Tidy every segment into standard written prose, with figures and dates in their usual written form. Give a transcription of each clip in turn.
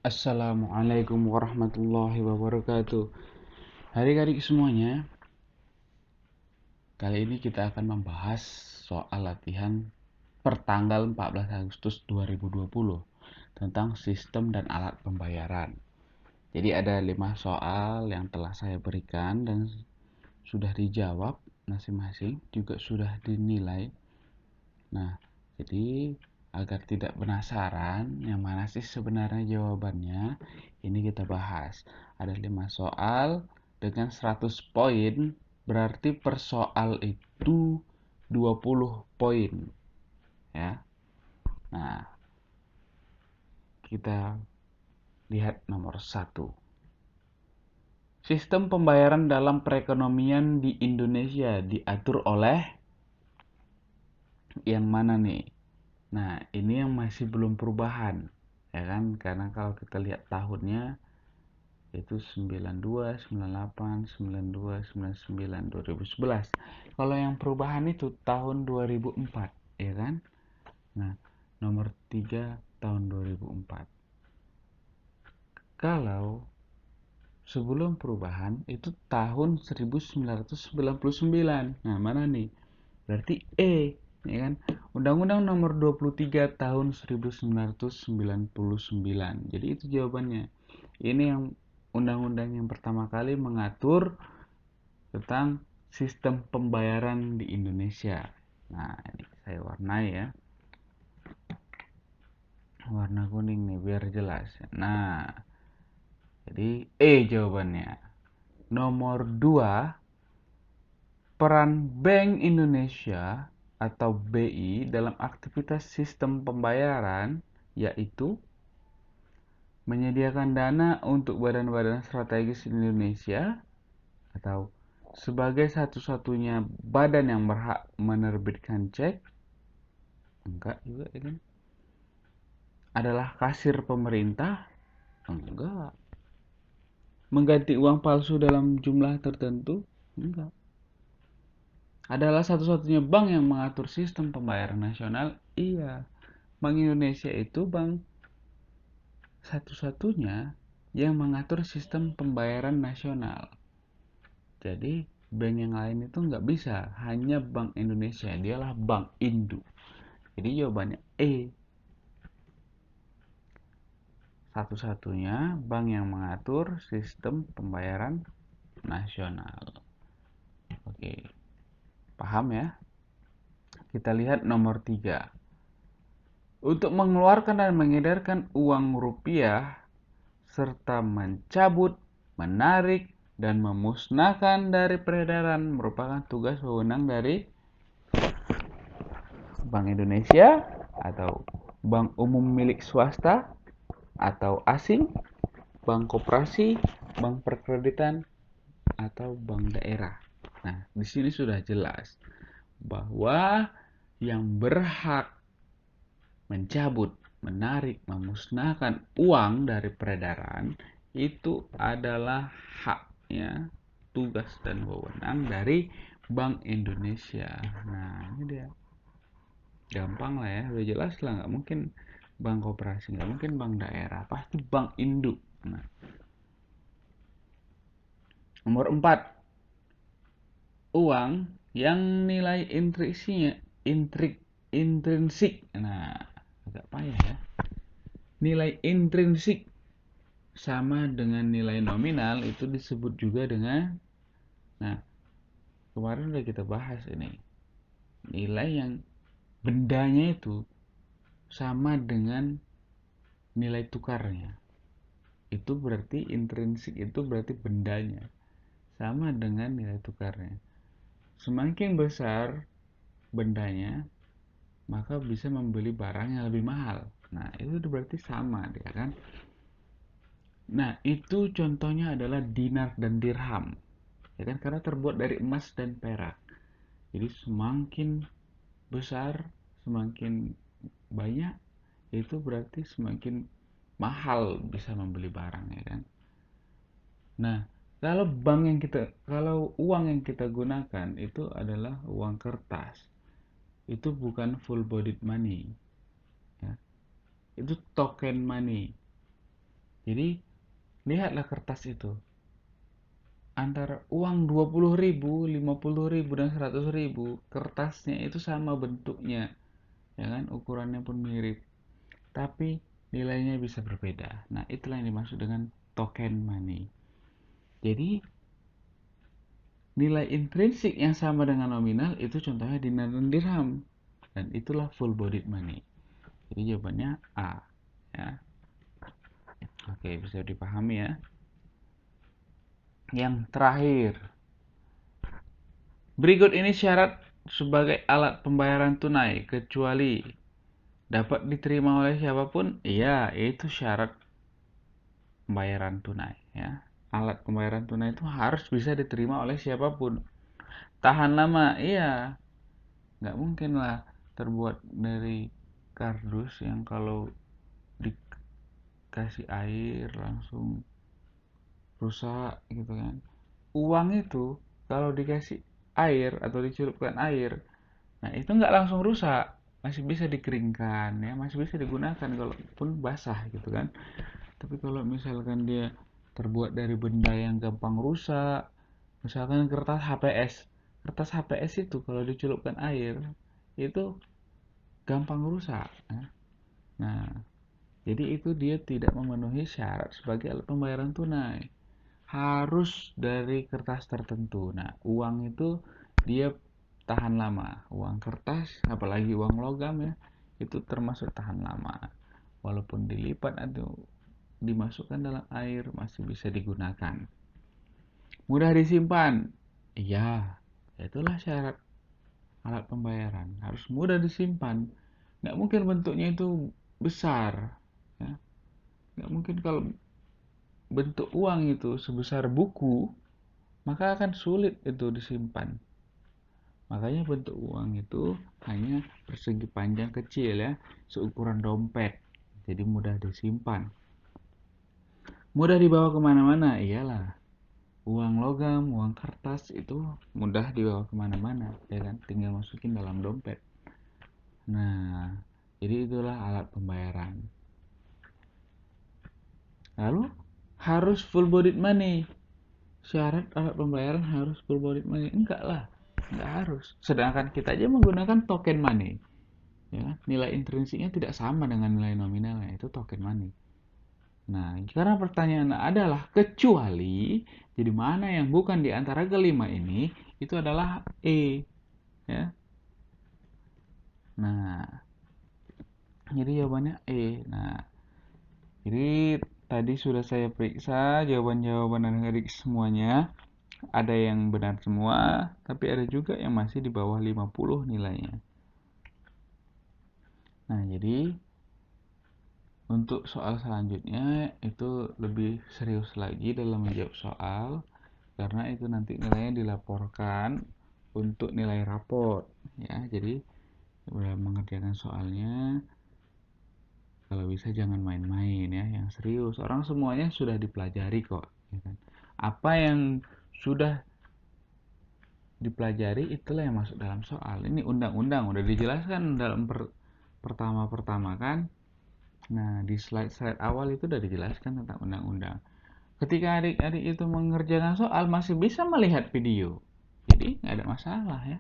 Assalamualaikum warahmatullahi wabarakatuh. Adik-adik semuanya, kali ini kita akan membahas soal latihan pertanggal 14 Agustus 2020 tentang sistem dan alat pembayaran. Jadi ada 5 soal yang telah saya berikan dan sudah dijawab masing-masing, juga sudah dinilai. Nah, jadi agar tidak penasaran yang mana sih sebenarnya jawabannya, ini kita bahas. Ada 5 soal dengan 100 poin, berarti per soal itu 20 poin. Ya. Nah, kita lihat nomor 1. Sistem pembayaran dalam perekonomian di Indonesia diatur oleh yang mana nih? Nah, ini yang masih belum perubahan, ya kan? Karena kalau kita lihat tahunnya itu 92, 98, 92, 99, 2011. Kalau yang perubahan itu tahun 2004, ya kan? Nah, nomor 3 tahun 2004. Kalau sebelum perubahan itu tahun 1999. Nah, mana nih? Berarti E, ya kan? Undang-Undang Nomor 23 tahun 1999. Jadi itu jawabannya. Ini yang undang-undang yang pertama kali mengatur tentang sistem pembayaran di Indonesia. Nah, ini saya warnai ya. Warna kuning nih biar jelas. Nah, jadi E jawabannya. Nomor 2, peran Bank Indonesia atau BI dalam aktivitas sistem pembayaran yaitu menyediakan dana untuk badan-badan strategis Indonesia atau sebagai satu-satunya badan yang berhak menerbitkan cek, enggak juga ya kan, adalah kasir pemerintah, enggak, mengganti uang palsu dalam jumlah tertentu, enggak, adalah satu-satunya bank yang mengatur sistem pembayaran nasional, iya. Bank Indonesia itu bank satu-satunya yang mengatur sistem pembayaran nasional. Jadi bank yang lain itu nggak bisa, hanya Bank Indonesia, dialah bank induk. Jadi jawabannya E, satu-satunya bank yang mengatur sistem pembayaran nasional. Oke, paham ya? Kita lihat nomor 3. Untuk mengeluarkan dan mengedarkan uang rupiah serta mencabut, menarik, dan memusnahkan dari peredaran merupakan tugas wewenang dari Bank Indonesia atau bank umum milik swasta atau asing, bank koperasi, bank perkreditan, atau bank daerah. Nah, di sini sudah jelas bahwa yang berhak mencabut, menarik, memusnahkan uang dari peredaran itu adalah haknya, tugas dan wewenang dari Bank Indonesia. Nah, ini dia. Gampang lah ya, udah jelas lah, nggak mungkin bank koperasi, nggak mungkin bank daerah, pasti bank induk. Nah, nomor 4, uang yang nilai intrinsik. Nah, agak payah ya. Nilai intrinsik sama dengan nilai nominal itu disebut juga dengan, nah, kemarin udah kita bahas ini. Nilai yang bendanya itu sama dengan nilai tukarnya. Itu berarti intrinsik, itu berarti bendanya sama dengan nilai tukarnya. Semakin besar bendanya, maka bisa membeli barang yang lebih mahal. Nah, itu berarti sama dia kan. Nah, itu contohnya adalah dinar dan dirham. Ya kan, karena terbuat dari emas dan perak. Jadi semakin besar, semakin banyak, itu berarti semakin mahal bisa membeli barang, ya kan. Nah, kalau uang yang kita gunakan itu adalah uang kertas, itu bukan full bodied money, ya. Itu token money. Jadi lihatlah kertas itu. Antara uang 20.000, 50.000 dan 100.000, kertasnya itu sama bentuknya, ya kan? Ukurannya pun mirip, tapi nilainya bisa berbeda. Nah, itulah yang dimaksud dengan token money. Jadi nilai intrinsik yang sama dengan nominal itu contohnya dinar dan dirham, dan itulah full bodied money. Jadi jawabannya A, ya. Oke, bisa dipahami ya. Yang terakhir, berikut ini syarat sebagai alat pembayaran tunai kecuali dapat diterima oleh siapapun. Iya, itu syarat pembayaran tunai, ya. Alat pembayaran tunai itu harus bisa diterima oleh siapapun. Tahan lama, iya. Nggak mungkin lah terbuat dari kardus yang kalau dikasih air langsung rusak gitu kan. Uang itu kalau dikasih air atau dicelupkan air, nah itu nggak langsung rusak, masih bisa dikeringkan ya, masih bisa digunakan kalaupun basah gitu kan. Tapi kalau misalkan dia terbuat dari benda yang gampang rusak, misalkan kertas HPS itu kalau dicelupkan air itu gampang rusak ya. Nah, jadi itu dia tidak memenuhi syarat sebagai alat pembayaran tunai. Harus dari kertas tertentu. Nah, uang itu dia tahan lama. Uang kertas, apalagi uang logam ya, itu termasuk tahan lama. Walaupun dilipat atau dimasukkan dalam air masih bisa digunakan. Mudah disimpan. Iya, itulah syarat alat pembayaran. Harus mudah disimpan. Nggak mungkin bentuknya itu besar. Ya. Nggak mungkin kalau bentuk uang itu sebesar buku, maka akan sulit itu disimpan. Makanya bentuk uang itu hanya persegi panjang kecil ya, seukuran dompet. Jadi mudah disimpan. Mudah dibawa kemana-mana, iyalah. Uang logam, uang kertas itu mudah dibawa kemana-mana, ya kan? Tinggal masukin dalam dompet. Nah, jadi itulah alat pembayaran. Lalu harus full bodied money. Syarat alat pembayaran harus full bodied money? Enggak lah, enggak harus. Sedangkan kita aja menggunakan token money, ya, nilai intrinsiknya tidak sama dengan nilai nominalnya, itu token money. Nah, sekarang pertanyaan adalah kecuali, jadi mana yang bukan di antara kelima ini itu adalah E, ya. Nah, jadi jawabannya E. Nah, jadi tadi sudah saya periksa jawaban-jawaban adik-adik semuanya. Ada yang benar semua, tapi ada juga yang masih di bawah 50 nilainya. Nah, jadi untuk soal selanjutnya itu lebih serius lagi dalam menjawab soal, karena itu nanti nilainya dilaporkan untuk nilai raport ya. Jadi dalam mengerjakan soalnya kalau bisa jangan main-main ya, yang serius. Orang semuanya sudah dipelajari kok, ya kan? Apa yang sudah dipelajari itulah yang masuk dalam soal. Ini undang-undang udah dijelaskan dalam pertama-pertama kan. Nah, di slide-slide awal itu udah dijelaskan tentang undang-undang. Ketika adik-adik itu mengerjakan soal masih bisa melihat video. Jadi nggak ada masalah ya.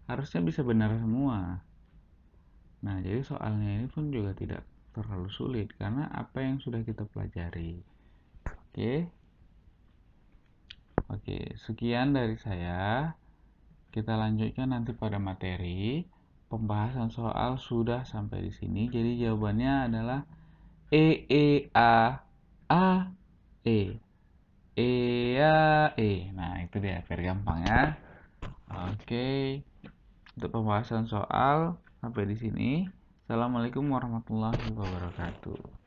Harusnya bisa benar semua. Nah, jadi soalnya ini pun juga tidak terlalu sulit karena apa yang sudah kita pelajari. Oke. Oke, sekian dari saya. Kita lanjutkan nanti pada materi. Pembahasan soal sudah sampai di sini. Jadi jawabannya adalah A E. Nah, itu dia biar gampang ya. Oke. Untuk pembahasan soal sampai di sini. Assalamualaikum warahmatullahi wabarakatuh.